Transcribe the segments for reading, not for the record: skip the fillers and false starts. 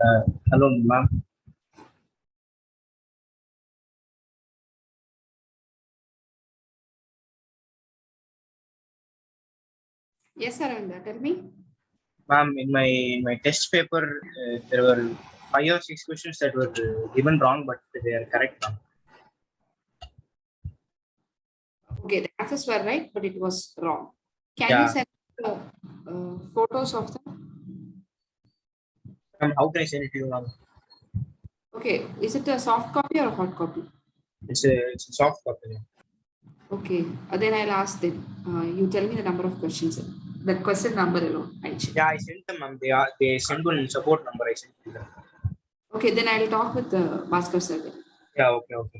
Hello, ma'am. Yes, Aravinda, tell me. Ma'am, in my test paper, there were 5 or 6 questions that were given wrong, but they are correct now. Okay, the answers were right, but it was wrong. Can you Yeah. send photos of them? Ma'am, how can I send it to you, ma'am? Okay, is it a soft copy or a hard copy? It's a soft copy. Okay, then I'll ask them. You tell me the number of questions. The question number alone, I'll check. Yeah, I sent them, ma'am. They sent one support number. I sent to them. Okay, then I'll talk with the Bhaskar sir then. Yeah. Okay. Okay.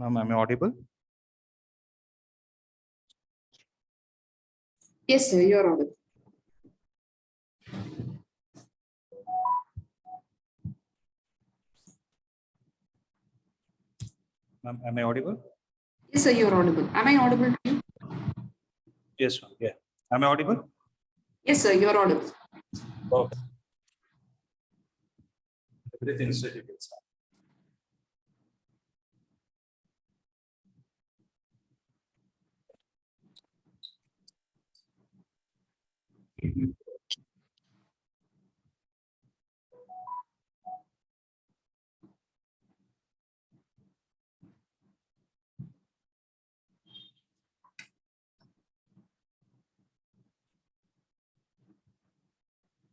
Ma'am, am I audible? Yes, sir, you're audible. Ma'am, am I audible? Yes, sir, you're audible. Am I audible to you? Yes, ma'am. Yeah. Am I audible? Yes, sir, you're audible. Okay. Everything is ready.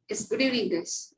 Yes, good evening, guys.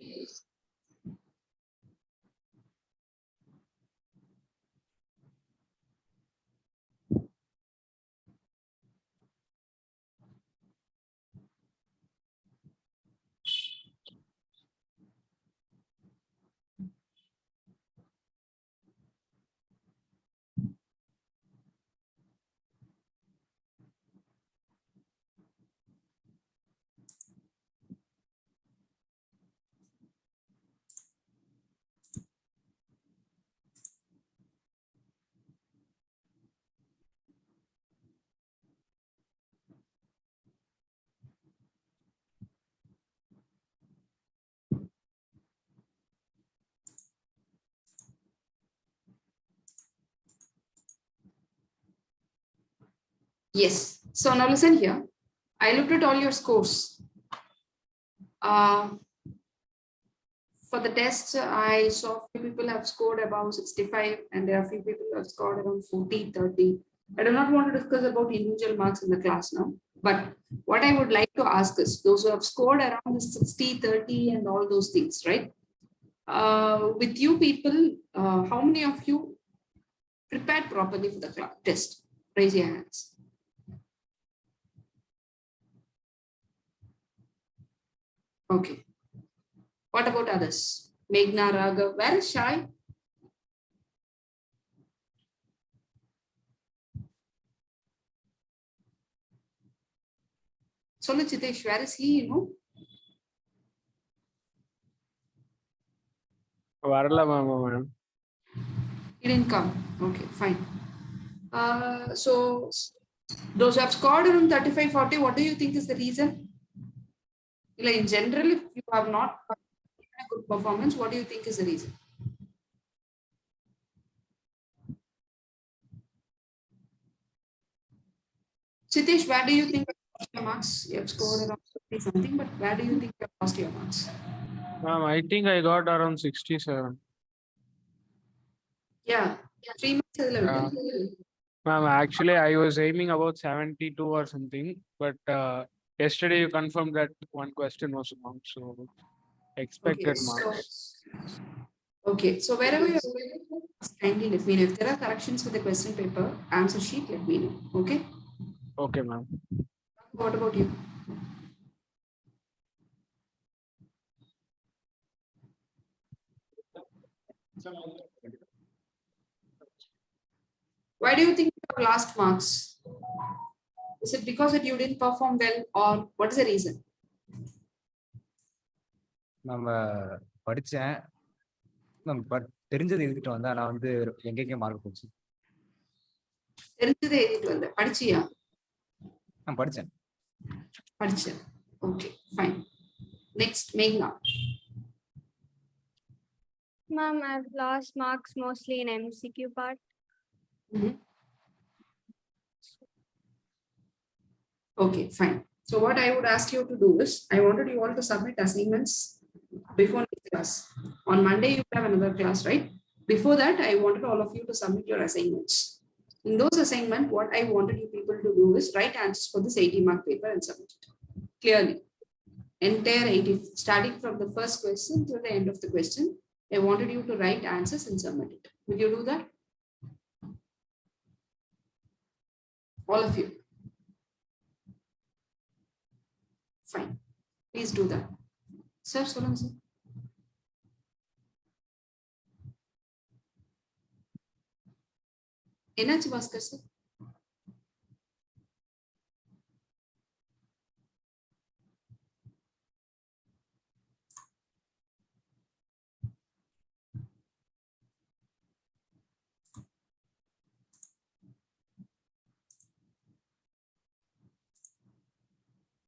Yes. So now listen here. I looked at all your scores. For the test, I saw few people have scored about 65 and there are few people who have scored around 40, 30. I do not want to discuss about individual marks in the class now. But what I would like to ask is those who have scored around the 60, 30 and all those things, right? With you people, how many of you prepared properly for the class test? Raise your hands. Okay. What about others? Meghna, Raghav, where is Shai? Sonu Chitesh, where is he? You know? Varla ma'am. He didn't come. Okay, fine. So those who have scored around 35, 40, what do you think is the reason? Like in general, if you have not given a good performance, what do you think is the reason? Chitesh, where do you think you lost your marks? You have scored around 50 something, but where do you think you have lost your marks? Ma'am, I think I got around 67. Yeah, 3 months. Ma'am, actually I was aiming about 72 or something, but yesterday you confirmed that one question was wrong, so expected marks. Okay, so wherever you're kindly let me know. If there are corrections with the question paper, answer sheet, let me know. Okay. Okay, ma'am. What about you? Why do you think you have lost marks? Is it because that you didn't perform well, or what is the reason? நம்ம படிச்சேன் தெரிஞ்சது எழுதிட்டு வந்தா நான் வந்து எங்கெங்க mark போச்சு தெரிஞ்சதை எழுதிட்டு வந்த படிச்சியா? நான் படிச்சேன். Okay, fine. Next, Meghna. Ma'am, I've lost marks mostly in MCQ part. Okay, fine. So what I would ask you to do is, I wanted you all to submit assignments before next class. On Monday, you have another class, right? Before that, I wanted all of you to submit your assignments. In those assignments, what I wanted you people to do is write answers for this 80-mark paper and submit it. Clearly. Entire 80, starting from the first question to the end of the question, I wanted you to write answers and submit it. Will you do that? All of you. Fine. Please do that. Sir, Solon, sir. என்னாச்சு Bhaskar sir?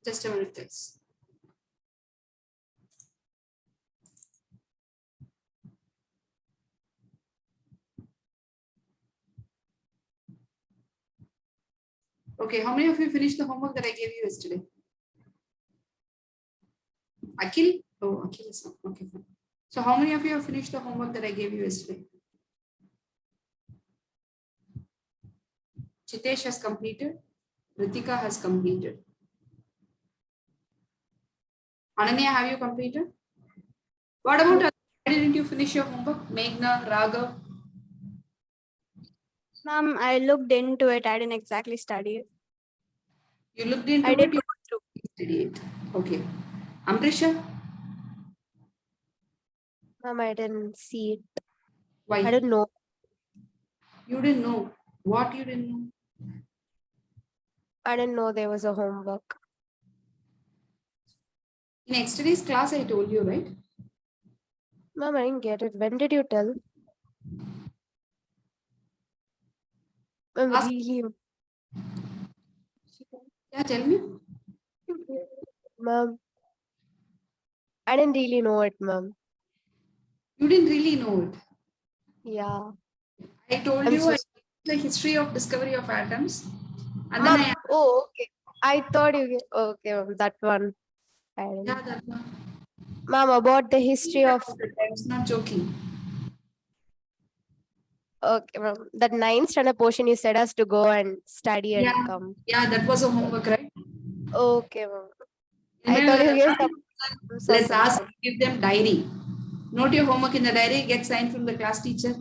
Just a minute, please. Okay, how many of you finished the homework that I gave you yesterday? Akhil? Oh, Akhil is not. Okay, fine. So how many of you have finished the homework that I gave you yesterday? Chitesh has completed. Ritika has completed. Ananya, have you completed? What about others? Why didn't you finish your homework? Meghna, Raghav? Ma'am, I looked into it. I didn't exactly study it. You looked into I did it, you go through. studied it. Okay. Amrisha, Ma'am, I didn't see it. why? I didn't know. You didn't know. What you didn't know? I didn't know there was a homework. In yesterday's class, I told you, right? Ma'am, I didn't get it. When did you tell? Ma'am, Ask- really? Yeah, tell me. Ma'am, I didn't really know it, ma'am. You didn't really know it. Yeah. I told I'm you so the history of discovery of atoms. And then Ma'am, oh, okay. I thought you okay, ma'am, that one. I didn't. yeah, that one. Ma'am, about the history of I was not joking. okay, ma'am. That 9th standard portion you said us to go and study and Yeah. come. Yeah, that was a homework, right? Okay, ma'am. I thought you gave some. I'm so Let's sorry. ask, give them diary. Note your homework in the diary, get signed from the class teacher.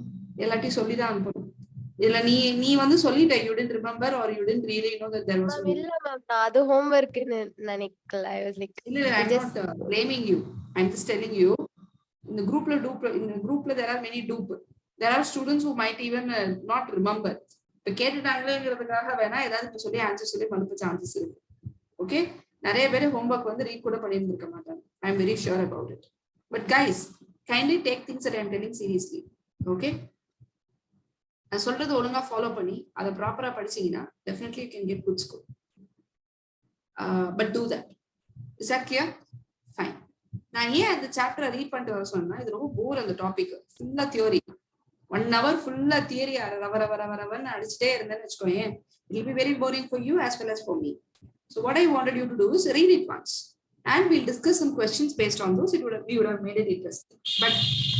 எல்லாத்தையும் சொல்லி தான் அனுப்பணும். இதுல நீ வந்து சொல்லிட்ட, you didn't remember or you didn't really know that there was a Ma'am, இல்ல ma'am, நான் அது homeworkன்னு நினைக்கல. I was like, இல்ல, I'm just not blaming you. I'm just telling you. In the groupல there are many dupe. There are students who might even not remember. இப்ப கேட்டுட்டாங்களேங்கிறதுக்காக வேணா ஏதாவது இப்ப சொல்லி ஆன்சர் சொல்லி அனுப்ப சான்சஸ் இருக்கு. ஓகே, நிறைய பேர் ஹோம்ஒர்க் வந்து ரீட் கூட பண்ணியிருந்திருக்க மாட்டாங்க. I am very sure about it. But guys, kindly take things that I am telling seriously. Okay, நான் சொல்றது ஒழுங்கா ஃபாலோ பண்ணி அதை ப்ராப்பரா படிச்சீங்கன்னா definitely you can get good score. But do that. Is that clear? Fine. நான் ஏன் அந்த சாப்டரை ரீட் பண்ணிட்டு வர சொன்னா, இது ரொம்ப போர். அந்த டாபிக் ஃபுல்லா தியோரி. 1 hour ஃபுல்லா தியரி ரவரன்னு அடிச்சுட்டே இருந்தேன்னு வச்சுக்கோங்க. It will be very boring for you as well as for me. So what I wanted you to do is read it once, and we'll discuss some questions based on those. We would have made it interesting. But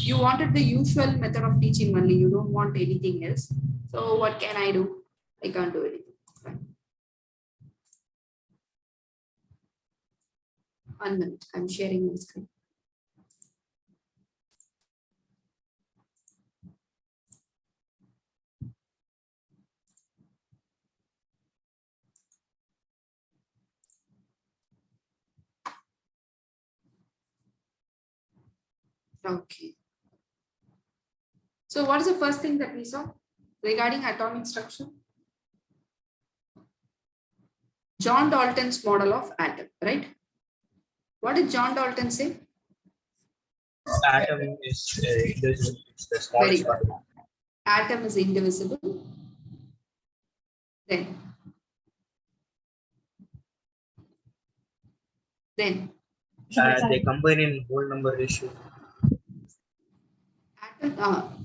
you wanted the usual method of teaching only. You don't want anything else. So what can I do? I can't do anything. Fine. 1 minute. I'm sharing my screen. Okay. So what is the first thing that we saw regarding atomic structure? John Dalton's model of atom, right? What did John Dalton say? Atom is indivisible. It's the smallest Very particle. Atom is indivisible. Then They combine in whole number ratio. atom,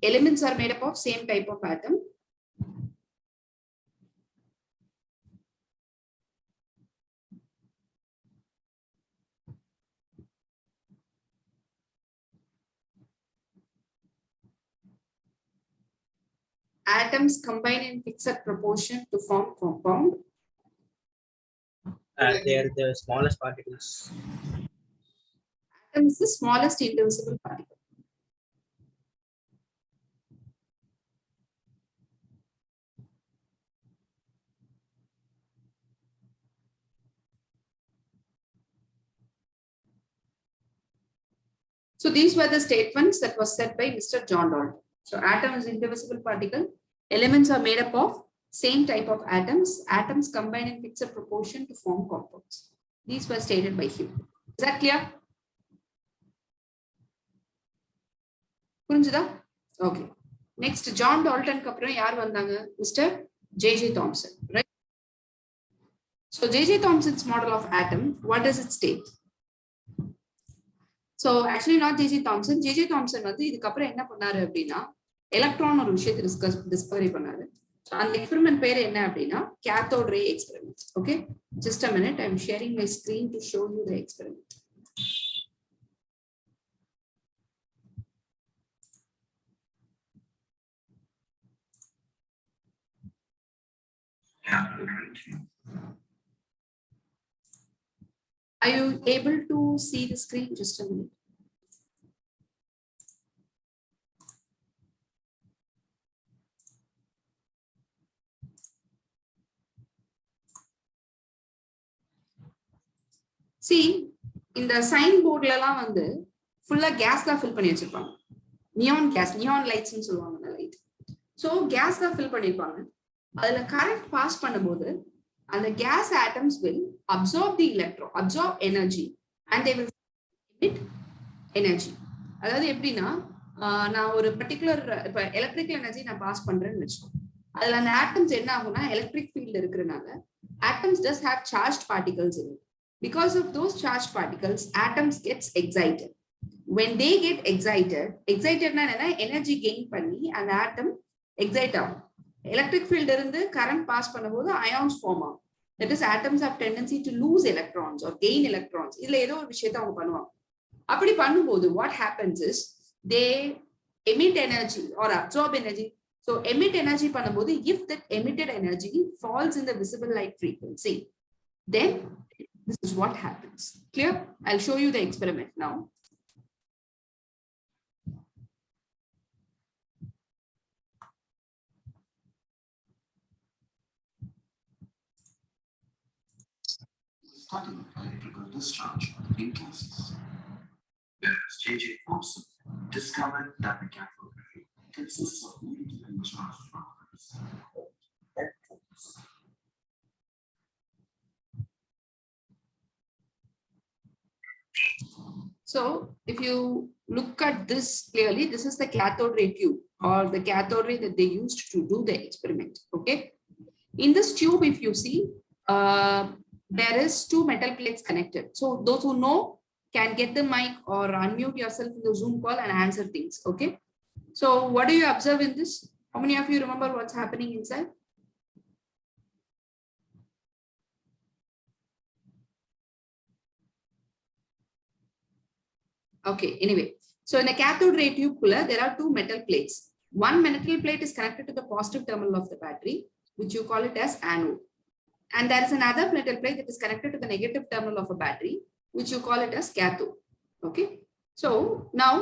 elements are made up of same type of atom. Atoms combine in fixed proportion to form compound. They are the smallest particles. Atom is the smallest indivisible particle. So these were the statements that was said by Mr. John Dalton. So atom is indivisible particle. Elements are made up of same type of atoms. Atoms combine in fixed proportion to form compounds. These were stated by Hume. Is that clear? Okay. Next, John Dalton kapra yaar vandanga? Mr. J.J. Thomson, right? So J.J. Thomson's model of atom, what does it state? So actually not J.J. Thomson. J.J. Thomson வந்து இதுக்கப்புறம் என்ன பண்ணாரு அப்படின்னா electron ஒரு விஷயத்தை Discovery பண்ணாரு. அந்த experiment பேர் என்ன அப்படின்னா cathode ray experiment. Okay, just a minute, I'm sharing my screen to show you the experiment. Are you able to see the screen? Just a minute. See, in the sign board லாம் வந்து ஃபுல்லா case தான் fill பண்ணி வச்சிருப்பாங்க. Neon case, neon லைட்ஸ்னு சொல்லுவாங்க அந்த light. So gas தான் ஃபில் பண்ணிருப்பாங்க. அதுல கரண்ட் பாஸ் பண்ணும்போது அந்த gas atoms will absorb the electron, absorb energy and they will emit energy. அதாவது எப்படின்னா நான் ஒரு பர்டிகுலர் இப்போ எலக்ட்ரிக்கல் எனர்ஜி நான் பாஸ் பண்றேன்னு வச்சுக்கோ. அதுல அந்த ஆட்டம்ஸ் என்ன ஆகும்னா எலக்ட்ரிக் ஃபீல்டு இருக்கிறனால atoms does have charge particles in it. Because of those charged particles, atoms gets excited. When they get excited na energy gain panni and atom excite ஆகும். Electric field இருந்து current pass பண்ணும்போது ions form ஆகும். That is, atoms have tendency to lose electrons or gain electrons. இதுல ஏதோ ஒரு விஷயத்தை அவங்க பண்ணுவாங்க. அப்படி பண்ணும்போது what happens is they emit energy or absorb energy. So emit energy பண்ணும்போது if that emitted energy falls in the visible light frequency, then this is what happens. Clear? I'll show you the experiment now. Studying electrical discharge in gases. Whereas J.J. Thomson discovered that the cathode ray consists of negatively charged particles. So if you look at this clearly, this is the cathode ray tube or the cathode ray that they used to do the experiment. Okay. In this tube, if you see, there is 2 metal plates connected. So those who know can get the mic or unmute yourself in the Zoom call and answer things. Okay. So what do you observe in this? How many of you remember what's happening inside? Okay, anyway, so in a cathode ray tube cooler, there are 2 metal plates. One metal plate is connected to the positive terminal of the battery, which you call it as anode. And there is another metal plate that is connected to the negative terminal of a battery, which you call it as cathode. Okay, so now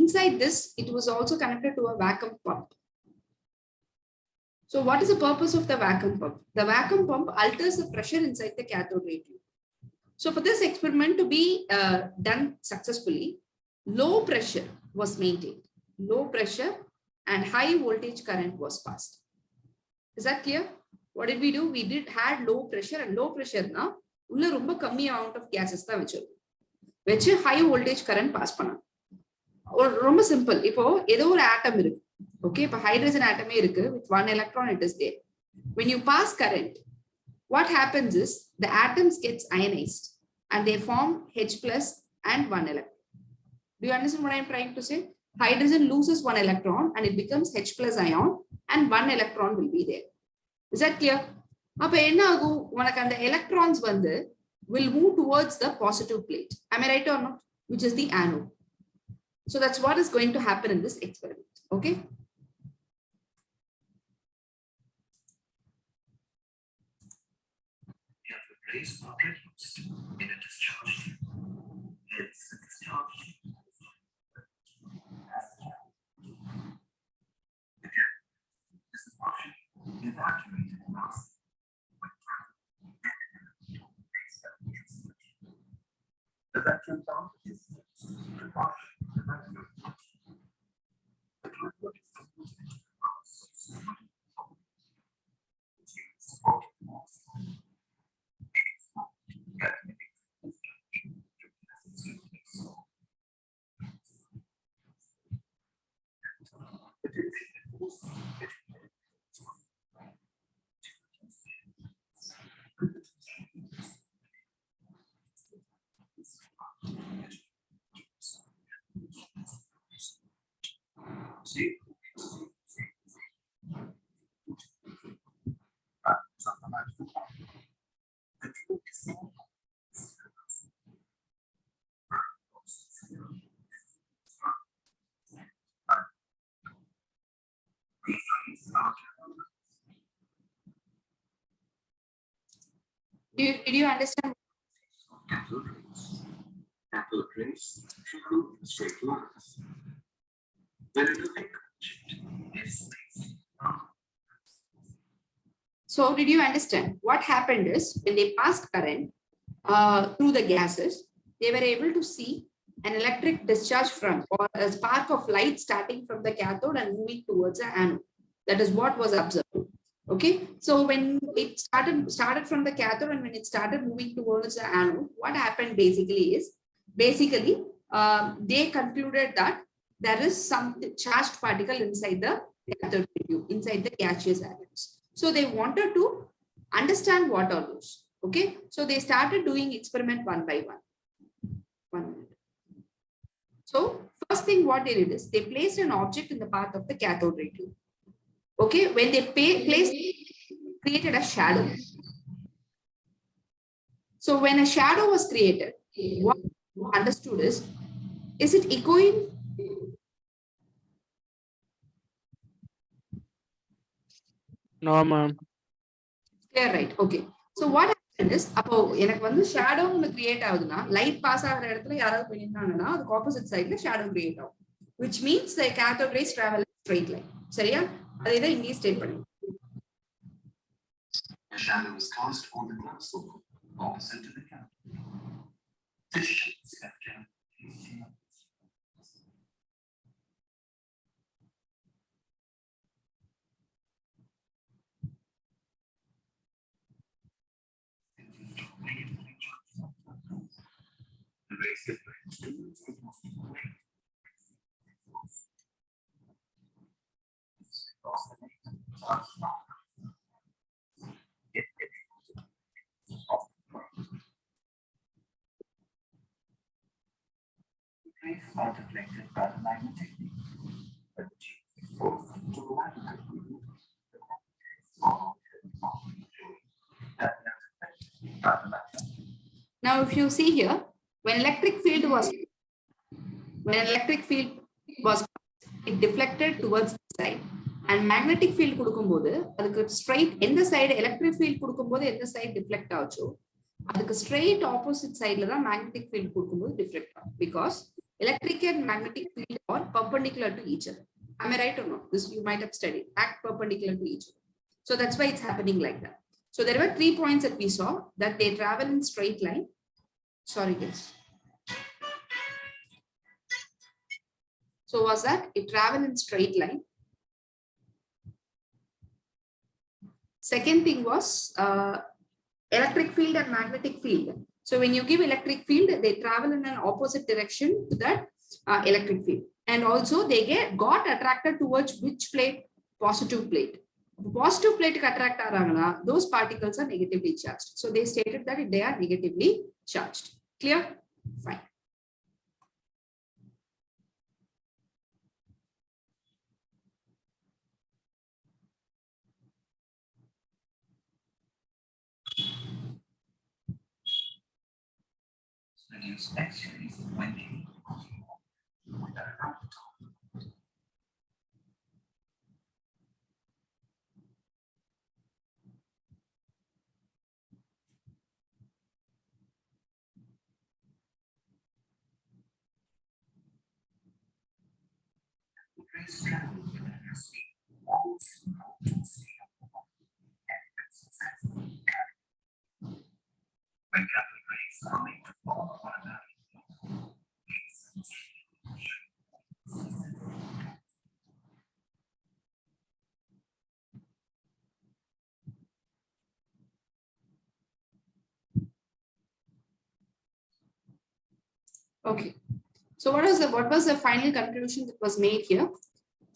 inside this, it was also connected to a vacuum pump. So what is the purpose of the vacuum pump? The vacuum pump alters the pressure inside the cathode ray tube. So for this experiment to be done successfully, low pressure was maintained. Low pressure and high voltage current was passed. Is that clear? What did we do? We had low pressure, and low pressure na ulla romba kammi amount of gases da vechu high voltage current pass panna. Or romba simple. Ipo edho or atom irukku. Okay, ipo hydrogen atom irukku with 1 electron it is there. When you pass current, what happens is the atoms gets ionized and they form H plus and 1 electron. Do you understand what I'm trying to say? Hydrogen loses 1 electron and it becomes H plus ion and 1 electron will be there. Is that clear? Appa enna agum unak and the electrons vandu will move towards the positive plate. Am I right or not? Which is the anode. So that's what is going to happen in this experiment. Okay. Rays are produced in a discharge tube. Hence, the discharge tube as the is the portion evacuated mass the vacuum pump is the portion evacuated. The fluid is distributed across did you understand? Cathode rays. Cathode rays travel in straight lines. When an electric object is placed on So did you understand? What happened is when they passed current through the gases, they were able to see an electric discharge from or a spark of light starting from the cathode and moving towards the anode. That is what was observed. Okay, so when it started from the cathode and when it started moving towards the anode, what happened basically is they concluded that there is some charged particle inside the cathode tube, inside the gaseous atoms. So they wanted to understand what are those. Okay, so they started doing experiment one by one. 1 minute. So first thing what they did is they placed an object in the path of the cathode ray tube. Okay, when they created a shadow. So when a shadow was created, what understood is it echoing? No, ma'am. Clear, right? Okay. So what happened is, அப்போ எனக்கு வந்து shadow ஒன்னு create ஆகுதுன்னா light pass ஆகிற இடத்துல யாராவது பண்ணிருந்தாங்கன்னா அதுக்கு opposite sideல shadow create ஆகும், which means the cathode rays travel in straight line. சரியா? அதை தான் இங்கே ஸ்டேட் பண்ணுங்க. a shadow is cast on the glass slipper opposite to the cathode. This shows that the rays are deflected by the magnetic field. But the change is forced to the magnetic field. Now, if you see here, when electric field was it deflected towards the side, and magnetic field கொடுக்கும்போது அதுக்கு straight எந்த side electric field கொடுக்கும்போது எந்த side deflect ஆச்சோ அதுக்கு straight opposite sideல தான் magnetic field கொடுக்கும்போது deflect ஆகும், because electric and magnetic field are perpendicular to each other. Am I right or no? This you might have studied, act perpendicular to each other. So that's why it's happening like that. So there were 3 points that we saw, that they travel in straight line. Sorry guys. So was that it travel in straight line. Second thing was electric field and magnetic field. So when you give electric field, they travel in an opposite direction to that electric field. And also they got attracted towards which plate? Positive plate. Positive plate attract arangana, those particles are negatively charged. So they stated that they are negatively charged. Clear? Fine. The news next series when they rays travel with a speed when cathode rays are made to fall on another. Okay. So what was the final conclusion that was made here?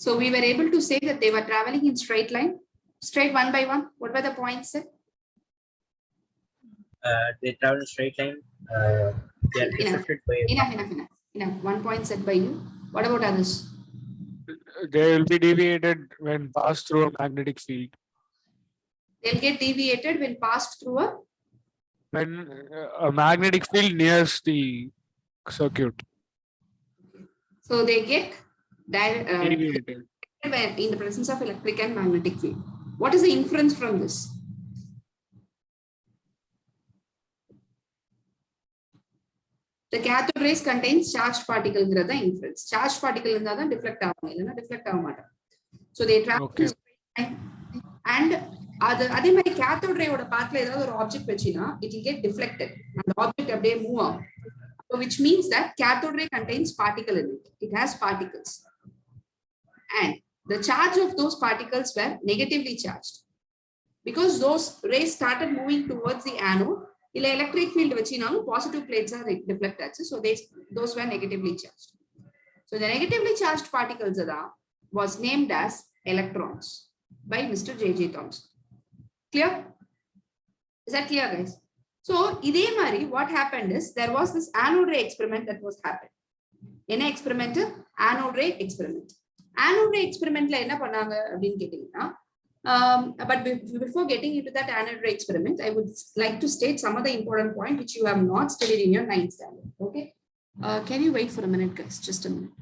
So we were able to say that they were traveling in straight line, straight one by one. What were the points said? They travel in straight line. They are deflected by Enough. 1 point said by you. What about others? They will be deviated when passed through a magnetic field. They'll get deviated when passed through When a magnetic field nears the circuit. so they get Deviated. in the presence of electric and magnetic field. What is the inference from this? The cathode rays contains charged particle ங்கிறது தான் inference. Charged particle இருந்தா தான் deflect ஆகும், இல்லைன்னா deflect ஆக மாட்டாங்க. So they travel Okay. and அதே மாதிரி cathode ray ஓட பாத்ல ஏதாவது ஒரு ஆப்ஜெக்ட் வெச்சினா it will get deflected. அந்த ஆப்ஜெக்ட் அப்படியே மூவ் ஆகும். So which means that cathode ray contains particle in it. It has particles. And the charge of those particles were negatively charged. Because those rays started moving towards the anode, illa electric field vechinalum positive plates are deflected, so those were negatively charged. So the negatively charged particles was named as electrons by Mr. J.J. Thomson. Clear? Is that clear, guys? So idhe mari what happened is there was this anode ray experiment that was happened. Enna experiment? Anode ray experiment. Anode ray experiment la enna pannanga appdin kettingna. But before getting into that anode ray experiment, I would like to state some of the important points which you have not studied in your 9th standard. Okay. Can you wait for a minute, guys? Just a minute.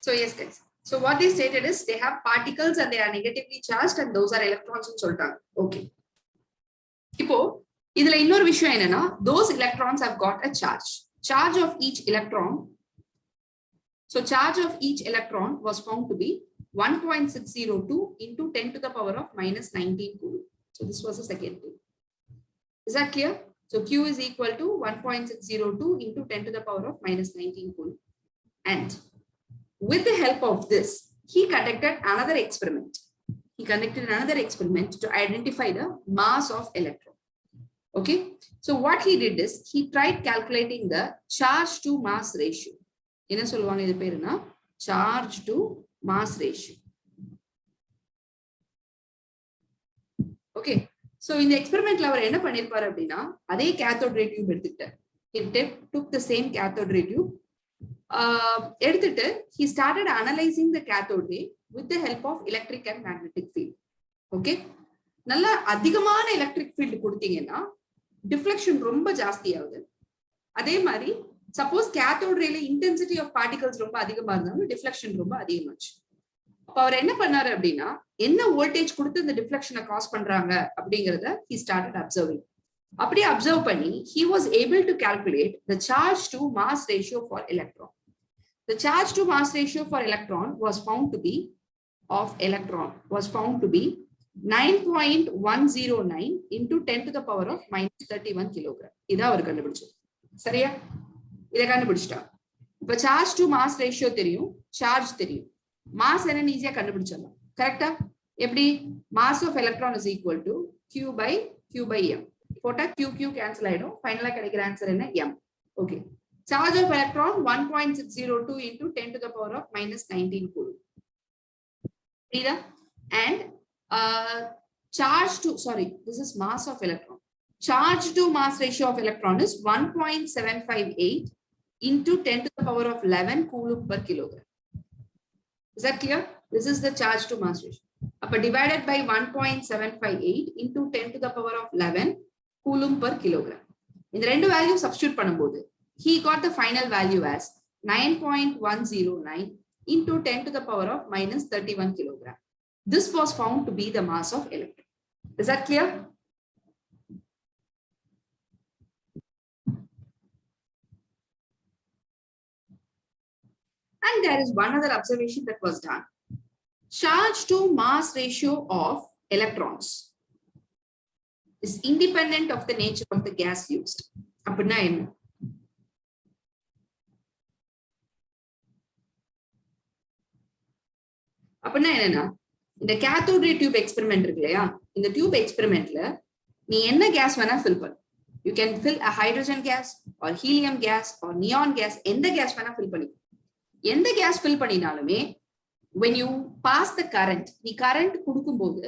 So yes, guys. So what they stated is they have particles and they are negatively charged and those are electrons in soltaanga. Okay. Ipo idhula innor vishayam enna those electrons have got a charge. Charge of each electron. So charge of each electron was found to be 1.602 into 10 to the power of minus 19 coulomb. So this was the second thing. Is that clear? So Q is equal to 1.602 into 10 to the power of minus 19 coulomb. And with the help of this, he conducted another experiment. He conducted another experiment to identify the mass of electron. Okay. So what he did is he tried calculating the charge to mass ratio. Enna solluvaanga idu peru na charge to mass ratio. Okay. So in the experiment la அவர் என்ன பண்ணிருப்பாரு அப்படினா அதே cathode ray tube எடுத்துட்டார். He took the same cathode ray tube. எடுத்துட்டு he started analyzing the cathode ray with the help of electric and magnetic field. Okay. நல்ல அதிகமான electric field கொடுத்தீங்கன்னா deflection ரொம்ப ஜாஸ்தி ஆகுது. அதே மாதிரி suppose cathode rayல intensity of particles ரொம்ப அதிகமா இருந்தாலும் deflection ரொம்ப அதிகமாச்சு. அப்ப அவர் என்ன பண்ணாரு அப்படின்னா என்ன வோல்டேஜ் கொடுத்து இந்த டிஃப்ளெக்ஷனை காஸ் பண்றாங்க அப்படிங்கறத he started observing. அப்படியே அப்சர்வ் பண்ணி he was able to calculate the charge to mass ratio for electron. The charge to mass ratio for electron was found to be 9.109 into 10 to the power of minus 31 kilogram. இத அவர் கண்டுபிடிச்சார். சரியா? இத கண்டுபிடிச்சிட்டா. இப்ப charge to mass ratio தெரியும், charge தெரியும். Mass என்னன்னு ஈஸியா கண்டுபிடிச்சிடலாம். கரெக்ட்டா? எப்படி? Mass of electron is equal to Q by m. போட்டா Q cancel ஆயிடும். ஃபைனலா கிடைக்கிற ஆன்சர் என்ன? m. Okay. Charge of electron 1.602 into 10 to the power of minus 19 coulomb. And this is mass of electron. Charge to mass ratio of electron is 1.758 into 10 to the power of 11 coulomb per kilogram. Is that clear? This is the charge to mass ratio. Divided by 1.758 into 10 to the power of 11 coulomb per kilogram. In the rendu value substitute பண்ணும்போது he got the final value as 9.109 into 10 to the power of minus 31 kilogram. This was found to be the mass of electron. Is that clear? And there is one other observation that was done. Charge to mass ratio of electrons is independent of the nature of the gas used. அப்படின்னா என்ன? அப்படின்னா என்னன்னா இந்த cathode ray tube experiment இருக்கு இல்லையா, இந்த tube எக்ஸ்பெரிமெண்ட்ல நீ என்ன கேஸ் வேணா ஃபில் பண்ணு. You can fill a hydrogen gas or helium gas or neon gas. எந்த கேஸ் வேணா ஃபில் பண்ணி. எந்த கேஸ் ஃபில் பண்ணினாலுமே when you pass the current, நீ கரண்ட் கொடுக்கும்போது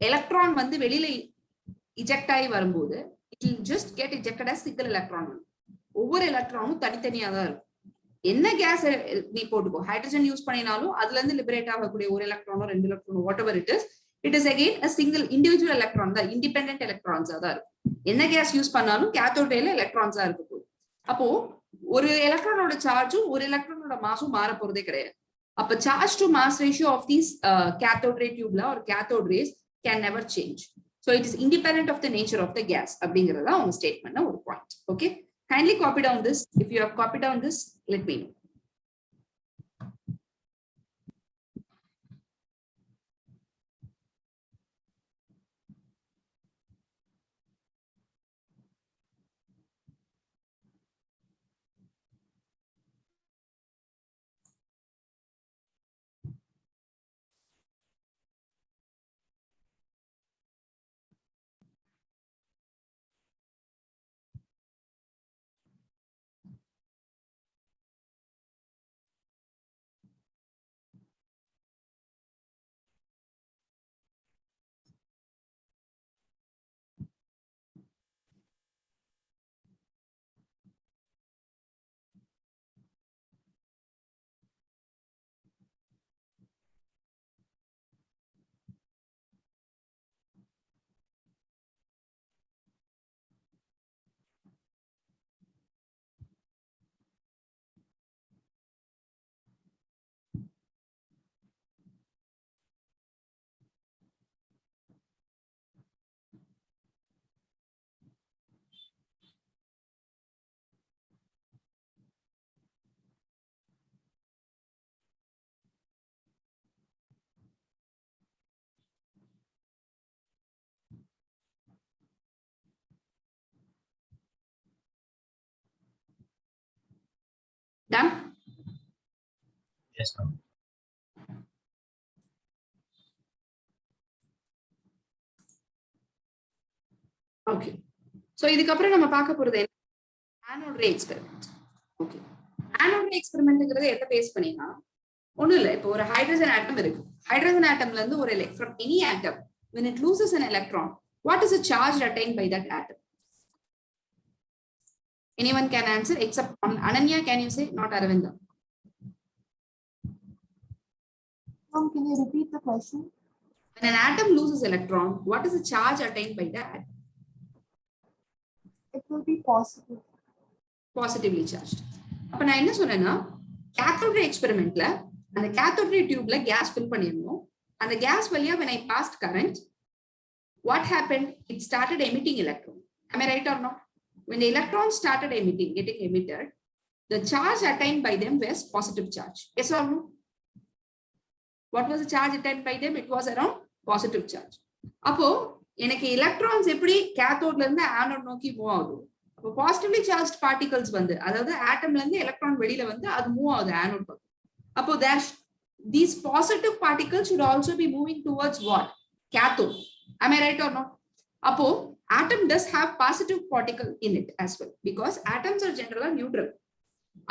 எலக்ட்ரான் வெளியில இஜெக்ட் ஆகி வரும்போது it will just get ejected as single electron. ஒவ்வொரு எலக்ட்ரானும் தனித்தனியா தான் இருக்கும். என்ன கேஸ் நீ போட்டுக்கோ, ஹைட்ரஜன் யூஸ் பண்ணினாலும் அதுல இருந்து லிபரேட் ஆகக்கூடிய ஒரு எலக்ட்ரானோ 2 எலக்ட்ரானோ whatever it is again a single individual electron தான், இண்டிபெண்டன்ட் எலக்ட்ரான்ஸா தான் இருக்கும். என்ன கேஸ் யூஸ் பண்ணாலும் கேத்தோட் ரேல எலக்ட்ரான்ஸா இருக்க போகுது. அப்போ ஒரு எலக்ட்ரானோட சார்ஜும் ஒரு எலக்ட்ரானோட மாஸும் மாற போறதே கிடையாது. அப்ப charge to mass ratio of these cathode ray tube or cathode rays can never change. So it is independent of the nature of the gas. அப்படிங்கறத உங்க ஸ்டேட்மென்ட்ல ஒரு point. Okay, kindly copy down this. If you have copied down this, let me know. Done? Yes, ma'am. Okay. So இதுக்கப்புறம் நம்ம பார்க்க போறது anode ray experiment. Okay. Anode ray experiment எதை base பண்ணினா ஒண்ணும் இல்ல. இப்போ ஒரு ஹைட்ரஜன் ஆட்டம் இருக்கு. ஹைட்ரஜன் ஆட்டம்ல இருந்து ஒரு from any atom when it loses an electron, what is the charge retained by that atom? Anyone can answer except Ananya. Can you say? Not Aravinda. Can you repeat the question? When an atom loses electron, what is the charge attained by that atom? It will be positive. Positively charged. அப்ப நான் என்ன சொன்னேன்னா cathode ray experimentல அந்த cathode ray tubeல gas fill பண்ணிருந்தோம். அந்த gas வழியா when I passed current, what happened? It started emitting electron. Am I right or not? When the electrons started getting emitted, the charge attained by them was positive charge. Yes or no? What was the charge attained by them? It was around positive charge. அப்போ எனக்கு electrons எப்படி cathodeல இருந்து anode நோக்கி move ஆகுது. அப்போ positively charged particles வந்து அதாவது atomல இருந்து electron வெளியில வந்து அது மூவ் ஆகுது anode பக்கம். அப்போ these positive particles should also be moving towards what? Cathode. Am I right or not? அப்போ atom does have positive particle in it as well because atoms are generally neutral.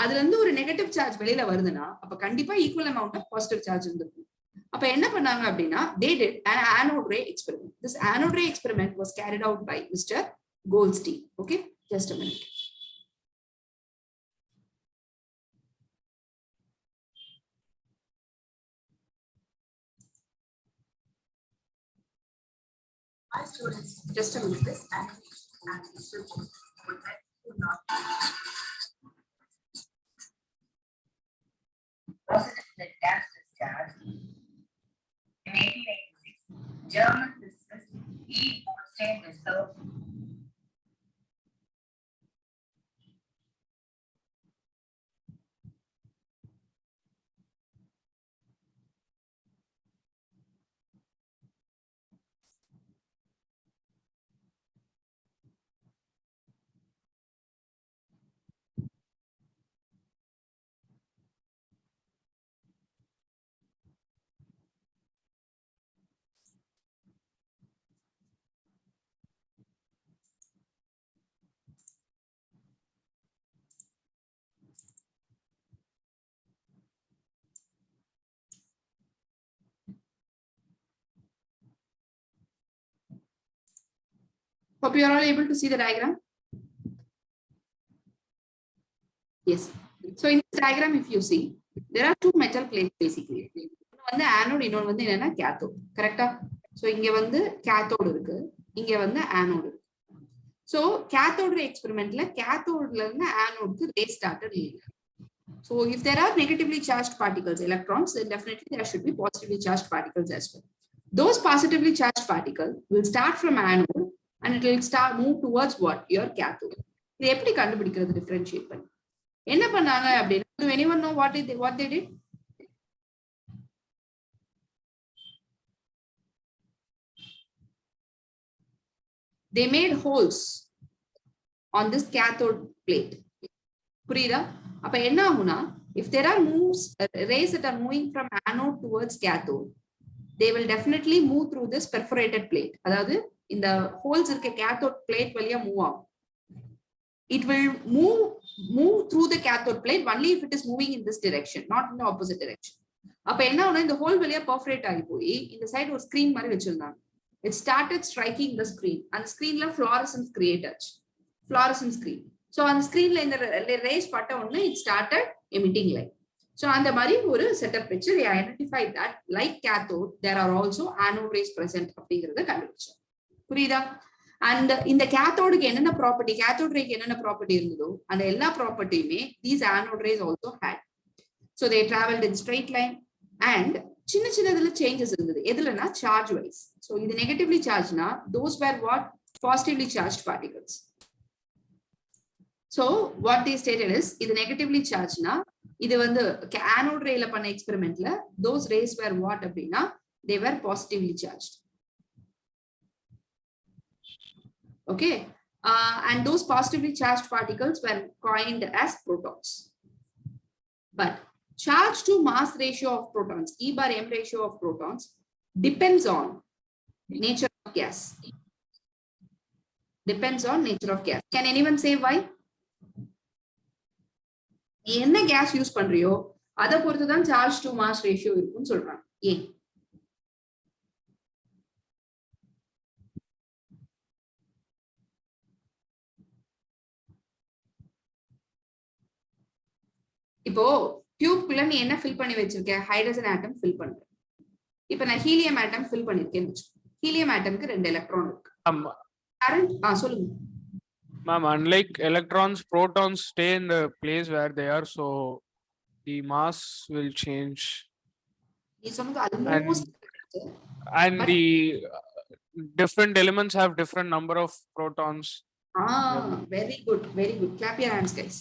அதுல இருந்து ஒரு negative charge வெளியில வருதுன்னா அப்ப கண்டிப்பா equal amount of positive charge இருந்திருக்கும். அப்ப என்ன பண்ணாங்க அப்படின்னா they did an anode ray experiment. This anode ray experiment was carried out by Mr. Goldstein. Okay, just a minute. My students, Just a minute. this animation would help you not positive gas discharge. In 1886, German physicist E. Goldstein discovered Hope you are all able to see the diagram. Yes. So in this diagram, if you see, there are two metal plates basically. one வந்து anode, இன்னொன்று வந்து என்னன்னா cathode. கரெக்டா? So இங்க வந்து cathode இருக்கு, இங்க வந்து anode இருக்கு. So cathode ray experimentல cathodeல இருந்து anodeக்கு ray started leading. So if there are negatively charged particles, electrons, then definitely there should be positively charged particles as well. Those positively charged particles will start from anode and it will start move towards what? Your cathode. இது எப்படி கண்டுபிடிக்கிறது differentiate பண்ணி? என்ன பண்ணாங்க அப்படின்னா, do anyone know what they did? They made holes on this cathode plate. புரியுதா? அப்ப என்ன ஆகும்னா, if there are rays that are moving from anode towards cathode, they will definitely move through this perforated plate. அதாவது இந்த holes இருக்க cathode plate வழியா move ஆகும். It will move through the cathode plate only if it is moving in this direction, not in the opposite direction. அப்ப என்ன ஆகும்னா, இந்த whole வழியா பெர்ஃபரேட் ஆகி போய் இந்த சைடு ஒரு ஸ்கிரீன் மாதிரி வச்சிருந்தாங்க. It started striking the screen. அந்த ஸ்கிரீன்ல fluorescence create ஆச்சு. Fluorescence screen. So அந்த ஸ்கிரீன்ல இந்த rays பட்ட உடனே it started emitting light. So அந்த மாதிரி ஒரு செட்டப் வச்சு they identified that like cathode there are also anode rays present அப்படிங்கறத கண்டுபிடிச்சாங்க. புரியுதா? And இந்த கேத்தோடுக்கு என்னென்ன ப்ராப்பர்ட்டி, கேத்தோட் ரேக்கு என்னென்ன ப்ராப்பர்ட்டி இருந்ததோ அந்த எல்லா ப்ராப்பர்ட்டியுமே these anode rays also had. So they traveled in straight line and சின்ன சின்னதுல சேஞ்சஸ் இருந்தது. எதுலனா சார்ஜ் வைஸ். So இது negatively சார்ஜ்னா those were what? Positively charged particles. So what they stated is இது negatively சார்ஜ்னா இது வந்து anode rayல பண்ண எக்ஸ்பெரிமெண்ட்ல those rays were what அப்படின்னா they were positively charged. Okay, and those positively charged particles were coined as protons. But charge to mass ratio of protons, E bar m ratio of protons, depends on nature of gas. Depends on nature of gas. Can anyone say why? என்ன gas use பண்றியோ அதை பொறுத்து தான் charge to mass ratio இருக்கும்னு சொல்றாங்க. ஏன்? இப்போ டியூப்குள்ள நீ என்ன ஃபில் பண்ணி வச்சிருக்க? ஹைட்ரஜன் ஆட்டம் ஃபில் பண்ற. இப்போ நான் ஹீலியம் ஆட்டம் ஃபில் பண்ணிருக்கேன்னு வெச்சுக்கோ. ஹீலியம் ஆட்டம்க்கு 2 எலக்ட்ரான் இருக்கு. ஆமா. கரண்ட் சொல்லுங்க. Ma'am, unlike electrons, protons stay in the place where they are, so the mass will change. நீ சொன்னது almost and the different elements have different number of protons. Very good, very good. Clap your hands, guys.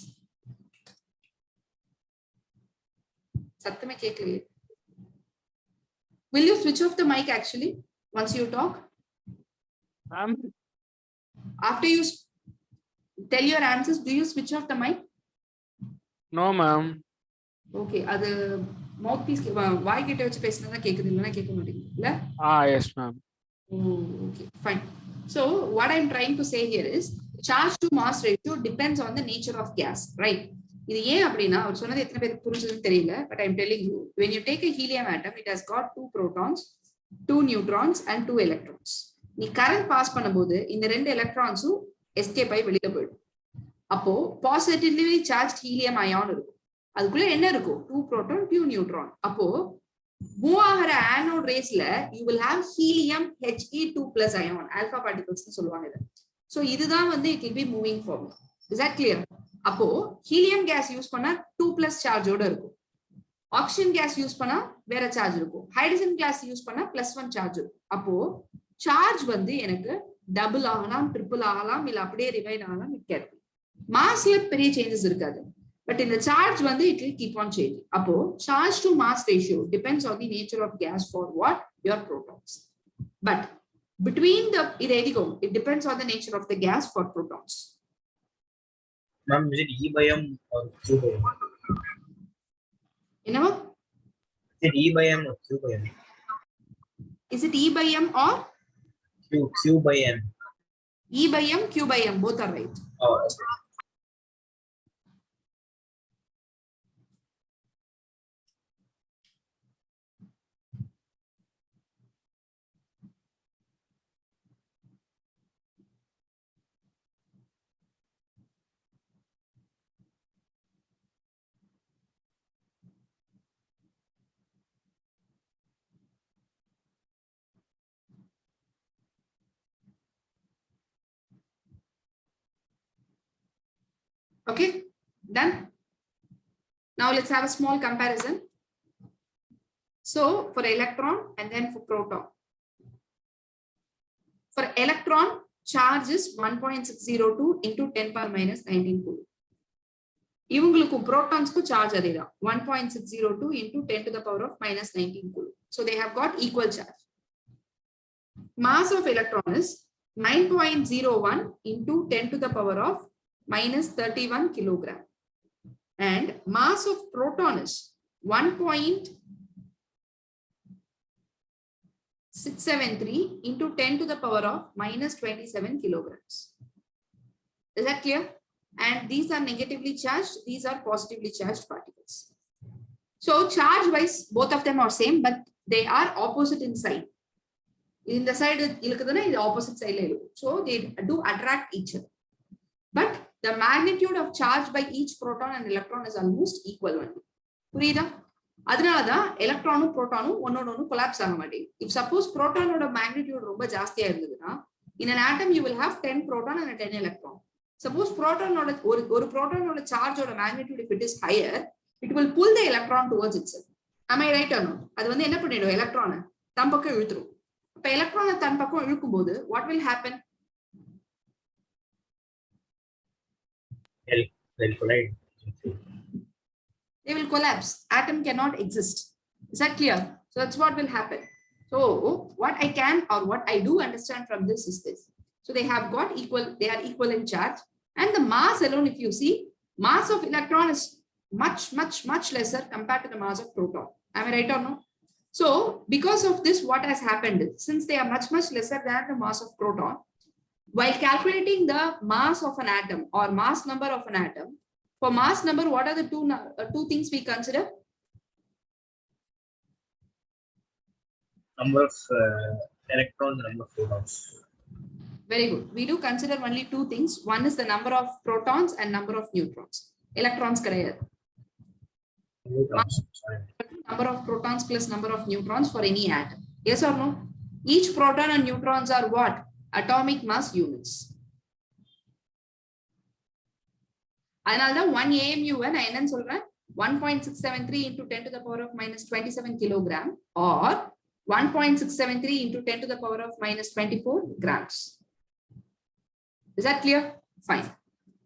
சத்தமே கேட்கலையே. Will you switch off the mic actually once you talk? After you tell your answers, do you switch off the mic? No, ma'am. Okay, அது மவுத் piece வாய் கிட்ட வச்சு பேசினா தான் கேக்குது, இல்லைன்னா கேட்க மாட்டேங்குது இல்ல? Yes, ma'am. Okay, fine. So what I'm trying to say here is charge to mass ratio depends on the nature of gas, right? இது ஏன் அப்படின்னா அவர் சொன்னது எத்தனை பேருக்கு புரிஞ்சதுன்னு தெரியல, but I'm telling you, when you take a helium atom it has got 2 protons, 2 neutrons and 2 electrons. நீ current pass பண்ணும்போது இந்த 2 எலக்ட்ரான்ஸும் எஸ்கேப் ஆகி வெளியில போயிடும். அப்போ பாசிட்டிவ்லி சார்ஜ் ஹீலியம் அயான் இருக்கும். அதுக்குள்ள என்ன இருக்கும்? 2 proton 2 neutron. அப்போ மூவ் ஆகிற ஆனோட் ரேஸ்ல you will have helium He2+ ion, alpha particles னு சொல்லுவாங்க இத. சோ இதுதான் வந்து it will be moving forward. Is that clear? அப்போ ஹீலியம் கேஸ் யூஸ் பண்ணா 2+ சார்ஜோட இருக்கும். ஆக்சிஜன் கேஸ் யூஸ் பண்ணா வேற சார்ஜ் இருக்கும். ஹைட்ரஜன் கேஸ் யூஸ் பண்ணா +1 சார்ஜ் இருக்கும். அப்போ சார்ஜ் வந்து எனக்கு டபுள் ஆகலாம், ட்ரிபிள் ஆகலாம், இல்ல அப்படியே ரிவைன் ஆகலாம். இட் கேன் மாஸ்ல பெரிய சேஞ்சஸ் இருக்காது, பட் இந்த சார்ஜ் வந்து it will keep on changing. அப்போ charge to mass ratio depends on the nature of gas for what? Your protons. But between the it depends on the nature of the gas for protons. Ma'am, is it E by M or Q by M? என்னவா? Is it E by M or Q by M? Is it E by M or Q by M? E by M, Q by M, both are right. Oh, okay. Okay, done. Now let's have a small comparison. So for electron and then for proton. For electron, charge is 1.602 into 10 power minus 19 coulomb. இவங்களுக்கும் protonsக்கு charge அதேதான் 1.602 into 10 to the power of minus 19 coulomb. So they have got equal charge. Mass of electron is 9.01 into 10 to the power of minus 31 kilogram. And mass of proton is 1.673 into 10 to the power of minus 27 kilograms. Is that clear? And these are negatively charged, these are positively charged particles. So charge wise, both of them are same, but they are opposite in sign. In the side, the opposite side. So they do attract each other. But the magnitude of charge by each proton and electron is almost equal only. புரியுதா? அதனாலதான் எலக்ட்ரானும் புரோட்டானும் ஒன்னோட ஒன்னு collapse ஆக மாட்டேங்குது. If suppose புரோட்டானோட magnitude ரொம்ப ஜாஸ்தியா இருந்ததுன்னா, in an atom you will have 10 proton and 10 electron. Suppose protonோட ஒரு புரோட்டானோட சார்ஜோட magnitude if it is higher, it will pull the electron towards itself. Am I right or no? அது வந்து என்ன பண்ணிடும் எலக்ட்ரானை தன் பக்கம் இழுத்துரும். அப்ப எலக்ட்ரானை தன் பக்கம் இழுக்கும்போது what will happen? They'll collide. They will collapse. Atom cannot exist. Is that clear? So that's what will happen. So what I can or what I do understand from this is this. So they have got equal, they are equal in charge. And the mass alone, if you see, mass of electron is much lesser compared to the mass of proton. Am I right or no? So because of this, what has happened is, since they are much lesser than the mass of proton, while calculating the mass of an atom or mass number of an atom, for mass number, what are the two things we consider? Number of electrons, number of protons. Very good. We do consider only two things. One is the number of protons and number of neutrons. Electrons கிடையாது. Number of protons plus number of neutrons for any atom. Yes or no? Each proton and neutrons are what? Atomic mass units. அதனாலதான் 1 AMU நான் என்னன்னு சொல்றேன் 1.673 into 10 to the power of minus 27 kilogram or 1.673 into 10 to the power of minus 24 grams. Is that clear? Fine.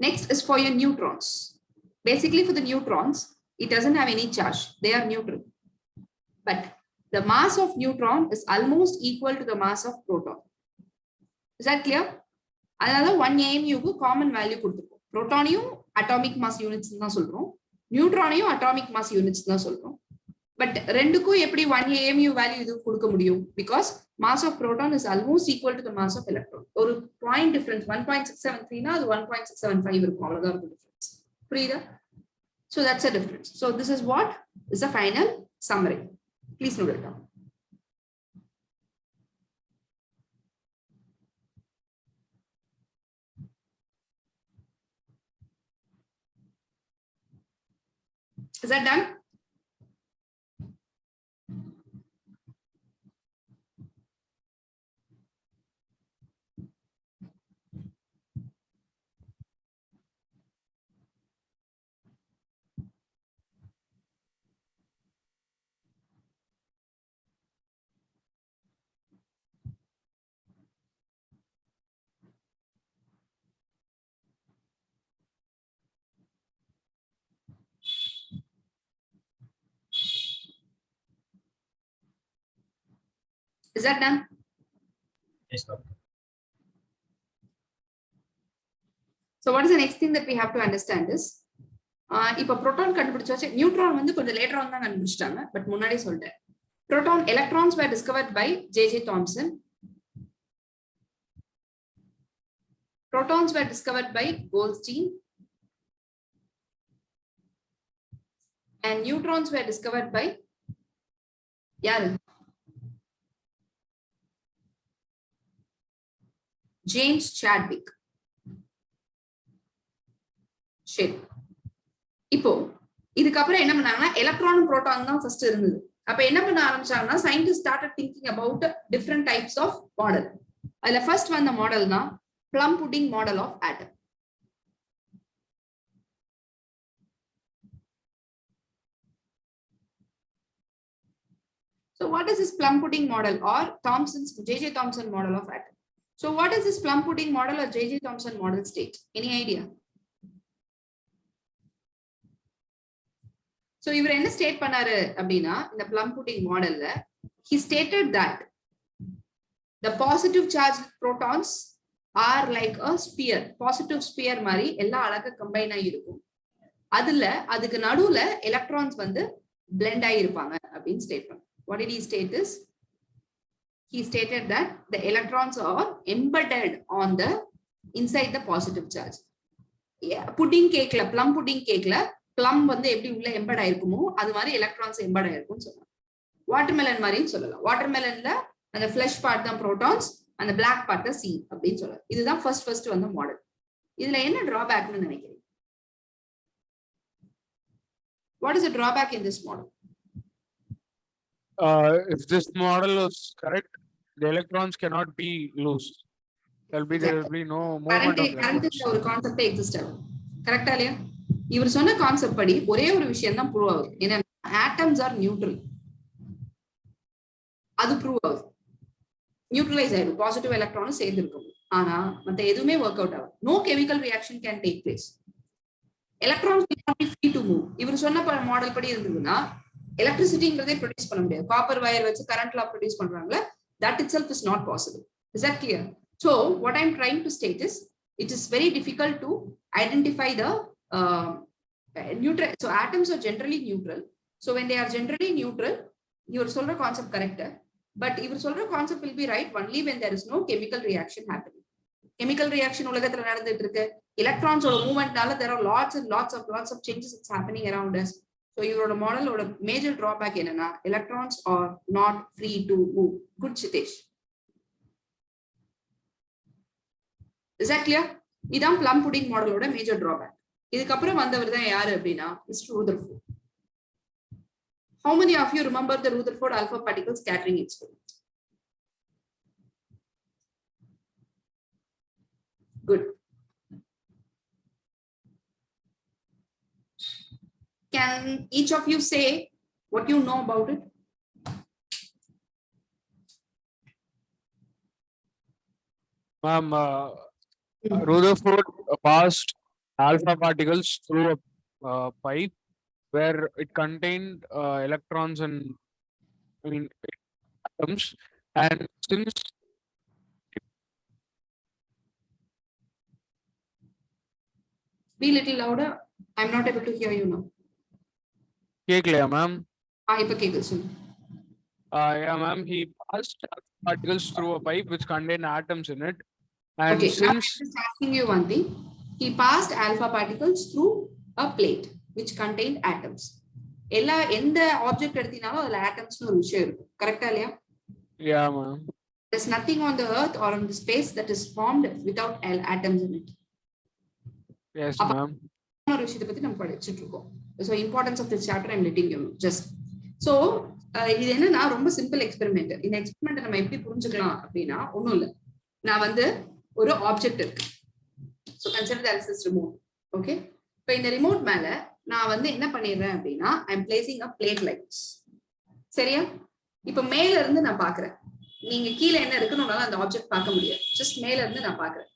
Next is for your neutrons. Basically for the neutrons, it doesn't have any charge. They are neutral. But the mass of neutron is almost equal to the mass of proton. Is that clear? அதனால 1 AMU க்கு common value கொடுத்துருக்கோம். புரோட்டானையும் atomic mass units தான் சொல்றோம், நியூட்ரானையும் atomic mass units தான் சொல்றோம். But ரெண்டுக்கும் எப்படி 1 AMU value இது கொடுக்க முடியும்? Because mass of proton is almost equal to the mass of electron. ஒரு பாயிண்ட் டிஃபரன்ஸ் 1.673 னா அது 1.675 இருக்கும், அவ்வளவுதான் இருக்கும் டிஃபரன்ஸ். புரியுதா? So that's a difference. So this is what is the final summary. Please note it down. Is that done? Is that done? Yes, doctor. So what is the next thing that we have to understand is, இப்போ proton கண்டுபிடிச்சாச்சு, neutron வந்து கொஞ்சம் later on தான் கண்டுபிடிச்சிட்டாங்க, but முன்னாடியே சொல்லிட்டேன். Proton electrons were discovered by J.J. Thomson. Protons were discovered by Goldstein. And neutrons were discovered by யாரு? James Chadwick. சரி, இப்போ இதுக்கப்புறம் என்ன பண்ணாங்கன்னா எலக்ட்ரானும் புரோட்டான் தான் ஃபர்ஸ்ட் இருந்தது. அப்ப என்ன பண்ண ஆரம்பிச்சாங்கன்னா scientist started thinking about different types of model. அதுல ஃபர்ஸ்ட் வந்த மாடல் தான் plum pudding model of atom. So what is this plum pudding model or J.J. Thomson model of atom? So what is this plum pudding model or J.J. Thomson model state? Any idea? So இவர் என்ன state பண்ணாரு அப்படின்னா இந்த plum pudding மாடல்ல he stated that the positive charged protons are like a sphere, positive sphere மாதிரி எல்லா அழகா combine ஆகி இருக்கும். அதுக்கு நடுவுல எலக்ட்ரான்ஸ் வந்து blend ஆகி இருப்பாங்க அப்படின்னு ஸ்டேட் பண்ணாரு. What did he state is, he stated that the electrons are embedded on the inside the positive charge. Pudding cake la, plum pudding cake la, plum வந்து எப்படி உள்ள எம்பட் ஆயிருக்குமோ அது மாதிரி எலக்ட்ரான்ஸ் எம்பட் ஆயிருக்கும்னு சொல்லலாம். வாட்டர்மெலன் மாதிரின்னு சொல்லலாம். வாட்டர்மெலன்ல அந்த ஃபிளஷ் பார்ட் தான் புரோட்டான்ஸ், அந்த பிளாக் பார்ட் தான் சீட் அப்படின்னு சொல்லலாம். இதுதான் ஃபர்ஸ்ட் வந்த மாடல். இதுல என்ன டிராபேக்னு நினைக்கிறீங்க? What is the drawback in this model? If this model is correct, the electrons cannot be loose. There will be no movement of electrons. ஒரு கான்செப்ட் எக்ஸிஸ்ட் ஆகும். கரெக்ட்டா இல்லையா? இவர் சொன்ன கான்செப்ட் படி ஒரே ஒரு விஷயம் தான் ப்ரூவ் ஆகுது. ஏன்னா ஆட்டம்ஸ் ஆர் நியூட்ரல். அது ப்ரூவ் ஆகுது. நியூட்ரலைஸ் ஆயிடும். பாசிட்டிவ் எலக்ட்ரானும் சேர்ந்து இருக்கும். ஆனா மத்த எதுவுமே ஒர்க் அவுட் ஆகும். No chemical reaction can take place. Electrons cannot be free to move. இவர் சொன்ன மாடல் படி இருந்ததுன்னா எலக்ட்ரிசிட்டிங்கிறதே ப்ரொடியூஸ் பண்ண முடியாது. காப்பர் வயர் வச்சு கரண்ட் லா ப்ரொடியூஸ் பண்றாங்களே, that itself is not possible. Is that clear? So what I'm trying to state is, it is very difficult to identify the neutral. So atoms are generally neutral. So when they are generally neutral, your solver concept correct, but your solver concept will be right only when there is no chemical reaction happening. Chemical reaction உலகத்துல நடந்துட்டு இருக்கு. Electrons ஓட மூவ்மெண்ட்னால there are lots of changes it's happening around us. So your model oda major drawback enna, electrons are not free to move. Good, Chitesh. Is that clear? Idam plum pudding model oda major drawback. Idukku appuram vandavar dhaan yaru appadina Mr. Rutherford. How many of you remember the Rutherford alpha particle scattering experiment? Good. Can each of you say what you know about it? Ma'am, Rutherford passed alpha particles through a pipe where it contained electrons and atoms, and since be little louder. I'm not able to hear you now. Kekleya, ma'am. Ipa kekku. Yeah, ma'am. He passed particles through a pipe which contained atoms in it, and Okay, since I'm just asking you one thing. He passed alpha particles through a plate which contained atoms. எல்லா எந்த object எடுத்தீனாலும் அதுல ஆட்டம்ஸ்னு ஒரு விஷயம் இருக்கும். கரெக்ட்டா இல்லையா? yeah, ma'am. There's nothing on the earth or on the space that is formed without atoms in it. Yes, ma'am. ஒரு விஷயத்தை பத்தி நம்ம படிச்சிட்டு இருக்கோம். So importance of this chapter I'm letting you know just. So இது என்னன்னா ரொம்ப simple experiment. இந்த எக்ஸ்பெரிமெண்ட் நம்ம எப்படி புரிஞ்சுக்கலாம் அப்படின்னா ஒண்ணும் இல்ல. நான் வந்து ஒரு ஆப்ஜெக்ட் இருக்கு. So consider that as this remote. Okay? இப்போ இந்த ரிமோட் மேல நான் வந்து என்ன பண்ணிடுறேன் அப்படின்னா I'm placing a plate like this. சரியா? இப்போ மேல இருந்து நான் பாக்குறேன். நீங்க கீழே என்ன இருக்குன்னு உங்களால அந்த ஆப்ஜெக்ட் பார்க்க முடியாது. ஜஸ்ட் மேல இருந்து நான் பாக்குறேன்.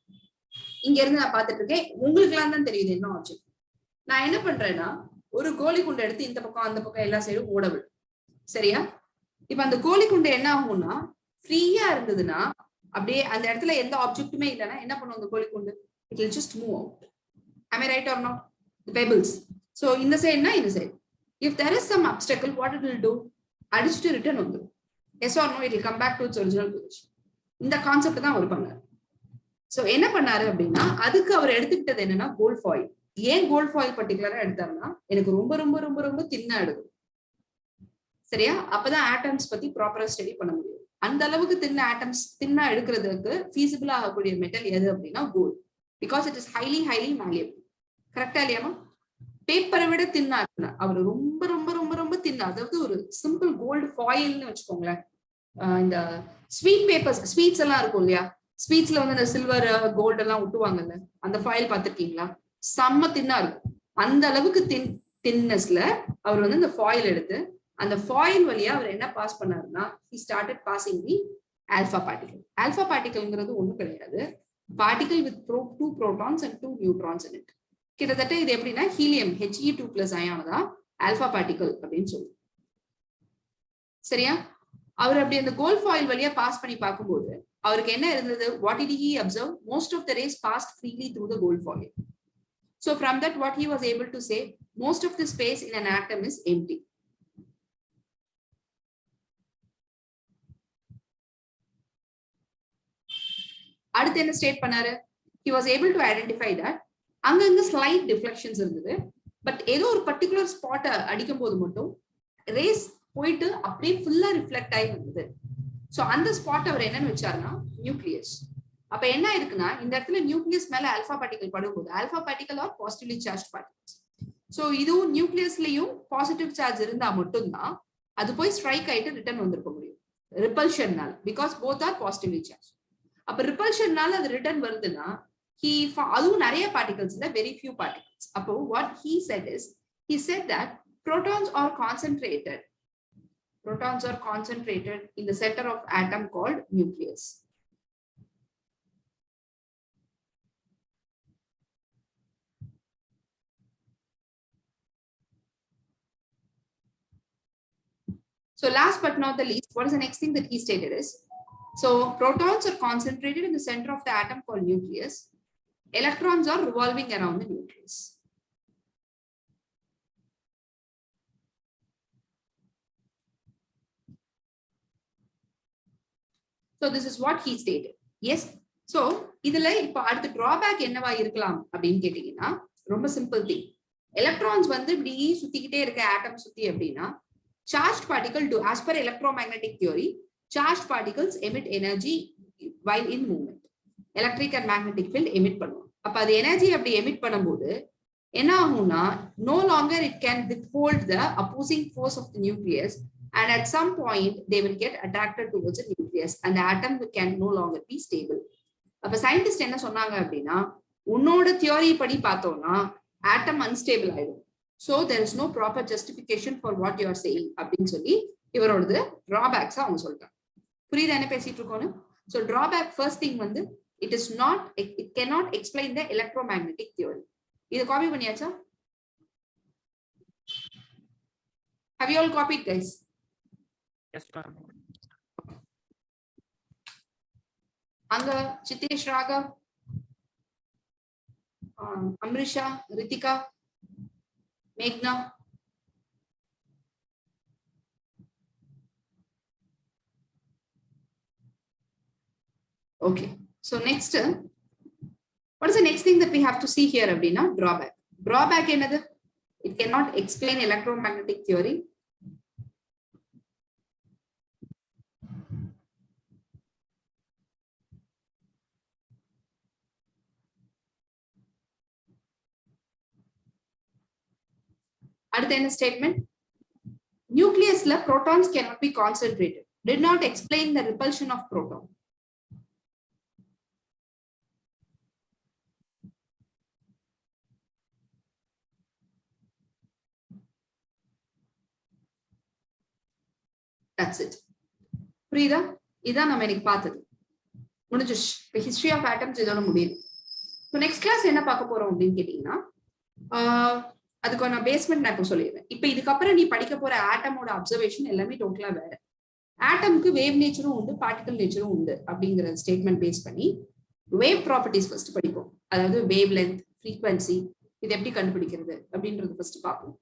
இங்க இருந்து நான் பாத்துட்டு இருக்கேன். உங்களுக்கு எல்லாம் தான் தெரியுது என்ன ஆப்ஜெக்ட். நான் என்ன பண்றேன்னா ஒரு கோலி குண்டை எடுத்து இந்த பக்கம் அந்த பக்கம் எல்லா சைடும் ஓட விடும். சரியா? இப்ப அந்த கோலி குண்டை என்ன ஆகும்னா ஃப்ரீயா இருந்ததுன்னா அப்படியே அந்த இடத்துல எந்த ஆப்ஜெக்ட்டுமே இல்லைன்னா என்ன பண்ணும் அந்த கோலி குண்டு? It will just move out. Am I right or not? The pebbles. So in the side na in the side. If there is some obstacle, what it will do? Additional return on. Yes or no? It will come back to its original position. In the concept தான் அவர் பண்ணாரு. So என்ன பண்ணாரு அப்படின்னா அதுக்கு அவர் எடுத்துக்கிட்டது என்னன்னா gold foil. ஏன் gold foil பர்டிகுலரா எடுத்தாருன்னா எனக்கு ரொம்ப ரொம்ப ரொம்ப ரொம்ப தின்னா எடுக்கும். சரியா? அப்பதான் ஆட்டம்ஸ் பத்தி ப்ராப்பரா ஸ்டடி பண்ண முடியும். அந்த அளவுக்கு தின்னா எடுக்கிறதுக்கு ஃபீசிபிள் ஆகக்கூடிய மெட்டல் எது அப்படின்னா gold. Because it is highly malleable. கரெக்டா இல்லையாமா? பேப்பரை விட தின்னா அவர் ரொம்ப ரொம்ப ரொம்ப ரொம்ப தின்னா. அதாவது ஒரு சிம்பிள் கோல்டு ஃபாயில்னு வச்சுக்கோங்களேன். இந்த ஸ்வீட் பேப்பர்ஸ் ஸ்வீட்ஸ் எல்லாம் இருக்கும் இல்லையா? ஸ்வீட்ஸ்ல வந்து இந்த சில்வர் கோல்டு எல்லாம் விட்டுவாங்கல்ல, அந்த ஃபாயில் பார்த்திருக்கீங்களா? செம்ம தின்னா இருக்கும். அந்த அளவுக்கு தின்னஸ்ல அவர் வந்து இந்த ஃபாயில் எடுத்து அந்த ஃபாயில் வழியா அவர் என்ன பாஸ் பண்ணாருன்னா he started passing the alpha particle. Alpha particleங்கிறது ஒண்ணும் கிடையாது, particle with 2 protons and 2 neutrons in it. கிட்டத்தட்ட இது எப்படின்னா ஹீலியம் He2+ அயானதா ஆல்பா பார்ட்டிகல் அப்படின்னு சொல்லுவோம். சரியா? அவர் அப்படி அந்த கோல்ட் ஃபாயில் வழியா பாஸ் பண்ணி பார்க்கும்போது அவருக்கு என்ன இருந்தது? what did he observe? Most of the rays passed freely through the gold foil. So from that what he was able to say, most of the space in an atom is empty. அடுத்து என்ன state பண்ணாரு? he was able to identify that அங்கங்க slide deflections இருந்தது, but ஏதோ ஒரு particular ஸ்பாட்டை அடிக்கும் போது மட்டும் ரேஸ் போயிட்டு அப்படியே ஃபுல்லா ரிஃப்ளெக்ட் ஆகி வந்தது. ஸோ அந்த ஸ்பாட் அவர் என்னன்னு வச்சாருன்னா நியூக்ளியஸ். அப்ப என்ன இருக்குன்னா இந்த இடத்துல நியூக்ளியஸ் மேல ஆல்பா பார்ட்டிகல் படும்போது alpha particle are positively charge particles. ஸோ இதுவும் நியூக்ளியஸ்லயும் பாசிட்டிவ் சார்ஜ் இருந்தா மட்டும்தான் அது போய் ஸ்ட்ரைக் ஆயிட்டு ரிட்டர்ன் வந்திருக்க முடியும் ரிப்பல்ஷன்னால, because both are positively charge. அப்ப ரிப்பல்ஷன்னால அது ரிட்டர்ன் வருதுன்னா அதுவும் நிறைய பார்ட்டிகல்ஸ் இல்ல, வெரி ஃபியூ பார்ட்டிகல்ஸ். அப்போ what he said is, he said that protons are concentrated in the center of atom called nucleus. So last but not the least, what is the next thing that he stated is, so protons are concentrated in the center of the atom called nucleus. Electrons are revolving around the nucleus. So this is what he stated. Yes. So இதுல இப்ப அடுத்த drawback என்னவா இருக்கலாம் அப்படின்னு கேட்டீங்கன்னா ரொம்ப simple thing. Electrons வந்து இப்படி சுத்திக்கிட்டே இருக்க ஆட்டம் சுத்தி அப்படின்னா charged particle do, as per electromagnetic theory, charged particles emit energy while in movement. Electric and magnetic field emit பண்ணுவோம். அப்ப அது எனர்ஜி அப்படி எமிட் பண்ணும்போது என்ன ஆகும்னா no longer it can withhold the opposing force of the nucleus, and at some point they will get attracted towards the nucleus and the atom can no longer be stable. அப்ப scientist என்ன சொன்னாங்க அப்படின்னா உன்னோட theory படி பார்த்தோம்னா ஆட்டம் unstable ஆயிடும். So there is no proper justification for what you are saying அப்படின்னு சொல்லி இவரோடது டிராபேக்ஸா அவங்க சொல்லிட்டாங்க. புரியுது என்ன பேசிட்டு இருக்கோன்னு? So drawback first thing வந்து it cannot explain the electromagnetic theory. இது காப்பி பண்ணியாச்சா? Have you all copied, guys? Yes, ma'am. அங்க சித்தேஷ், ராகவ், அம்ரிஷா, ரித்திகா, மேக்னா, okay. So next, what is the next thing that we have to see here abdina? Drawback. Drawback என்னது? It cannot explain electromagnetic theory. அடுத்த என்ன statement? Nucleusல protons cannot be concentrated. Did not explain the repulsion of proton. That's it. புரியுதா? இதான் நம்ம இன்னைக்கு பார்த்தது. முடிஞ்சிச்சு. The history of atoms இதோட முடியுது. So next class என்ன பார்க்க போறோம் அப்படின்னு கேட்டீங்கன்னா அதுக்கான பேஸ்மெண்ட் நான் இப்போ சொல்லிடுறேன். இப்போ இதுக்கப்புறம் நீ படிக்க போற ஆட்டமோட அப்சர்வேஷன் எல்லாமே டோட்டலா வேற. ஆட்டம்க்கு வேவ் நேச்சரும் உண்டு, பார்ட்டிகல் நேச்சரும் உண்டு அப்படிங்கிற ஸ்டேட்மெண்ட் பேஸ் பண்ணி வேவ் ப்ராப்பர்ட்டிஸ் ஃபர்ஸ்ட் படிப்போம். அதாவது வேவ் லென்த், ஃப்ரீக்வன்சி, இது எப்படி கண்டுபிடிக்கிறது அப்படின்றது ஃபர்ஸ்ட் பார்ப்போம்.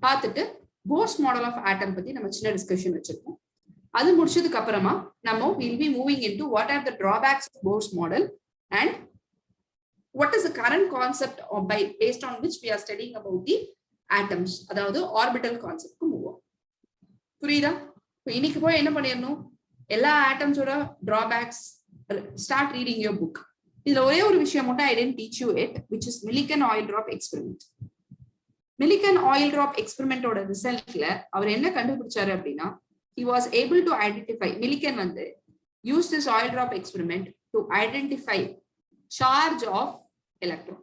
பார்த்துட்டு போர்ஸ் மாடல் ஆஃப் ஆட்டம் பத்தி நம்ம சின்ன டிஸ்கஷன் வச்சிருக்கோம். அது முடிச்சதுக்கு அப்புறமா நம்ம will be moving into what are the drawbacks of Bohr's model and what is the current concept of based on which we are studying about the atoms, அதாவது orbital கான்செப்ட்க்கு மூவ் ஆகும். புரியுதா? இன்னைக்கு போய் என்ன பண்ணிடணும், எல்லா ஆட்டம்ஸோட drawbacks start reading your book. இதுல ஒரே ஒரு விஷயம் மட்டும் I didn't teach you it, which is Millikan oil drop experiment. Millikan oil drop experiment ஓட ரிசல்ட்ல அவர் என்ன கண்டுபிடிச்சாரு அப்படின்னா he was able to identify, Millikan வந்து used this oil drop experiment to identify charge of electron.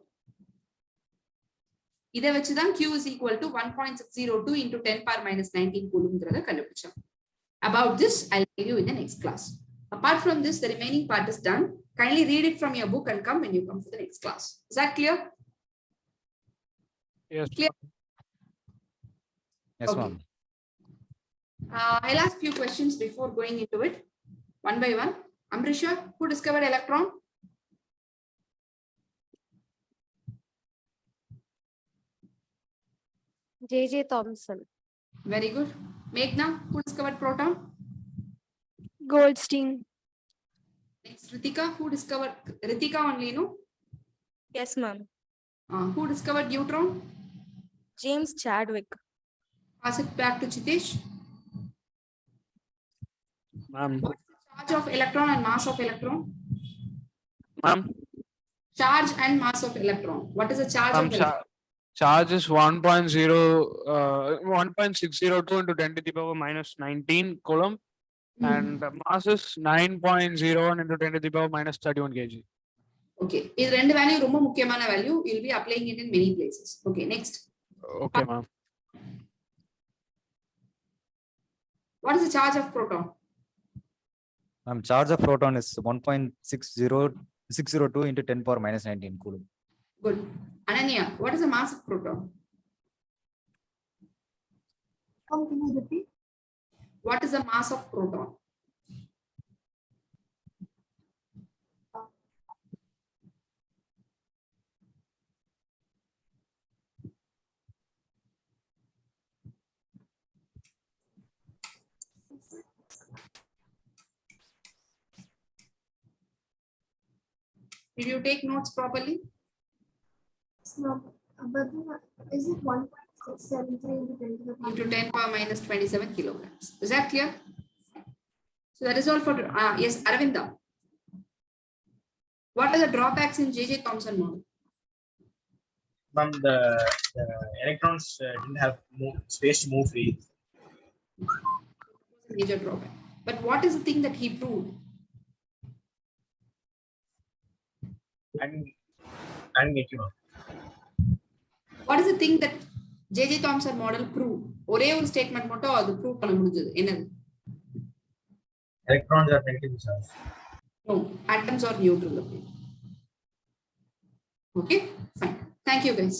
இதை வச்சுதான் Q is equal to 1.602 into 10 power minus 19 coulombங்கிறத கண்டுபிடிச்சோம். About this, I'll tell you in the next class. Apart from this, the remaining part is done. Kindly read it from your book and come when you come for the next class. Is that clear? Yes. Clear. Yes Okay. Ma'am. I'll ask few questions before going into it, one by one. Amrisha, who discovered electron? J.J. Thomson. Very good. Meghna, who discovered proton? Goldstein. Next, Ritika, who discovered Ritika only, no? Yes, ma'am. Who discovered neutron? James Chadwick. Pass it back to Chitesh. Ma'am. Charge of electron and mass of electron. Ma'am. Charge and mass of electron. What is the charge of electron? Charge is 1.602 into 10 to the power minus 19 coulomb, and the mass is 9.01 into 10 to the power minus 31 kg. Okay. This ரெண்டு value ரொம்ப முக்கியமான value. You'll be applying it in many places. Okay. Next. Okay, ma'am. What is the charge of proton? Charge of proton is 1.602 into 10 power minus 19 coulomb. Good. Ananya, what is the mass of proton? Can you repeat? What is the mass of proton? Did you take notes properly? No, but is it 1.673 into 10 to the power? Into 10 power minus 27 kilograms. Is that clear? So that is all for, yes, Aravinda. What are the drawbacks in J.J. Thomson model? Ma'am, the electrons didn't have space to move freely. Major drawback. But what is the thing that he proved? I didn't get you. What is the thing that J.J. Thomson model proved? ஒரே ஒரு statement மட்டும் அது prove பண்ண முடிஞ்சது. என்னது? Electrons are negatively charged. No, atoms are neutral. Okay, fine. Thank you, guys.